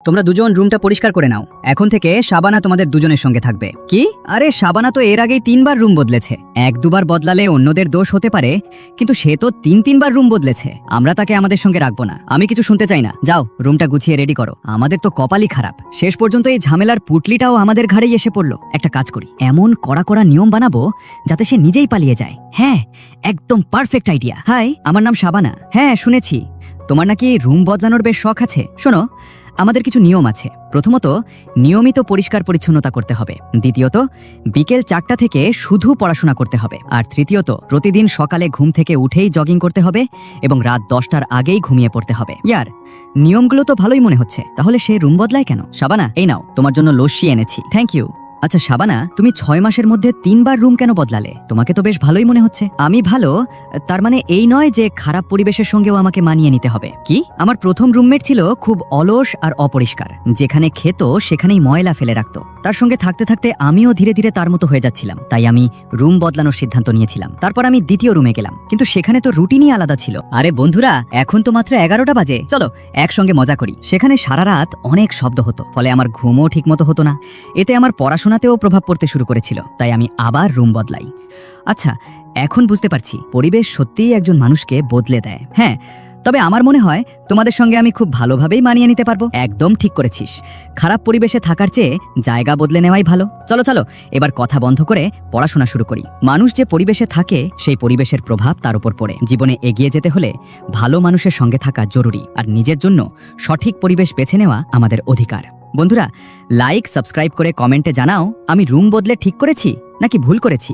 তোমরা দুজন রুমটা পরিষ্কার করে নাও। এখন থেকে শাবানা তোমাদের দুজনের সঙ্গে থাকবে। কি? আরে শাবানা তো এর আগেই 3বার রুম বদলেছে। 1-2বার বদলালে অন্যদের দোষ হতে পারে, কিন্তু সে তো 3-3বার রুম বদলেছে। আমরা তাকে আমাদের সঙ্গে রাখবো না। আমি কিছু শুনতে চাই না। যাও রুমটা গুছিয়ে রেডি করো। আমাদের তো কপালই খারাপ, শেষ পর্যন্ত এই ঝামেলার পুটলিটাও আমাদের ঘাড়েই এসে পড়লো। একটা কাজ করি, এমন কড়া কড়া নিয়ম বানাবো যাতে সে নিজেই পালিয়ে যায়। হ্যাঁ, একদম পারফেক্ট আইডিয়া। হাই, আমার নাম শাবানা। হ্যাঁ শুনেছি তোমার নাকি রুম বদলানোর বেশ শখ আছে। শোনো, আমাদের কিছু নিয়ম আছে। প্রথমত, নিয়মিত পরিষ্কার পরিচ্ছন্নতা করতে হবে। দ্বিতীয়ত, বিকেল 4টা থেকে শুধু পড়াশোনা করতে হবে। আর তৃতীয়ত, প্রতিদিন সকালে ঘুম থেকে উঠেই জগিং করতে হবে এবং রাত 10টার আগেই ঘুমিয়ে পড়তে হবে। ইয়ার, নিয়মগুলো তো ভালোই মনে হচ্ছে, তাহলে সে রুম বদলায় কেন? শাবানা, এই নাও, তোমার জন্য লস্যি এনেছি। Thank you. আচ্ছা শাবানা, তুমি 6 মাসের মধ্যে 3বার রুম কেন বদলালে? তোমাকে তো বেশ ভালোই মনে হচ্ছে। আমি ভালো, তার মানে এই নয় যে খারাপ পরিবেশের সঙ্গেও আমাকে মানিয়ে নিতে হবে। কি? আমার প্রথম রুমমেট ছিল খুব অলস আর অপরিষ্কার। যেখানে খেত সেখানেই ময়লা ফেলে রাখতো। তার সঙ্গে থাকতে থাকতে আমিও ধীরে ধীরে তার মতো হয়ে যাচ্ছিলাম। তাই আমি রুম বদলানোর সিদ্ধান্ত নিয়েছিলাম। তারপর আমি দ্বিতীয় রুমে গেলাম, কিন্তু সেখানে তো রুটিনই আলাদা ছিল। আরে বন্ধুরা, এখন তো মাত্র 11টা বাজে, চলো একসঙ্গে মজা করি। সেখানে সারা রাত অনেক শব্দ হতো, ফলে আমার ঘুমও ঠিক মতো হতো না। এতে আমার পড়াশোনাতেও প্রভাব পড়তে শুরু করেছিল। তাই আমি আবার রুম বদলাই। আচ্ছা, এখন বুঝতে পারছি পরিবেশ সত্যিই একজন মানুষকে বদলে দেয়। হ্যাঁ, তবে আমার মনে হয় তোমাদের সঙ্গে আমি খুব ভালোভাবেই মানিয়ে নিতে পারবো। একদম ঠিক করেছিস। খারাপ পরিবেশে থাকার চেয়ে জায়গা বদলে নেওয়াই ভালো। চলো চলো, এবার কথা বন্ধ করে পড়াশোনা শুরু করি। মানুষ যে পরিবেশে থাকে সেই পরিবেশের প্রভাব তার উপর পড়ে। জীবনে এগিয়ে যেতে হলে ভালো মানুষের সঙ্গে থাকা জরুরি, আর নিজের জন্য সঠিক পরিবেশ বেছে নেওয়া আমাদের অধিকার। বন্ধুরা, লাইক সাবস্ক্রাইব করে কমেন্টে জানাও আমি রুম বদলে ঠিক করেছি নাকি ভুল করেছি।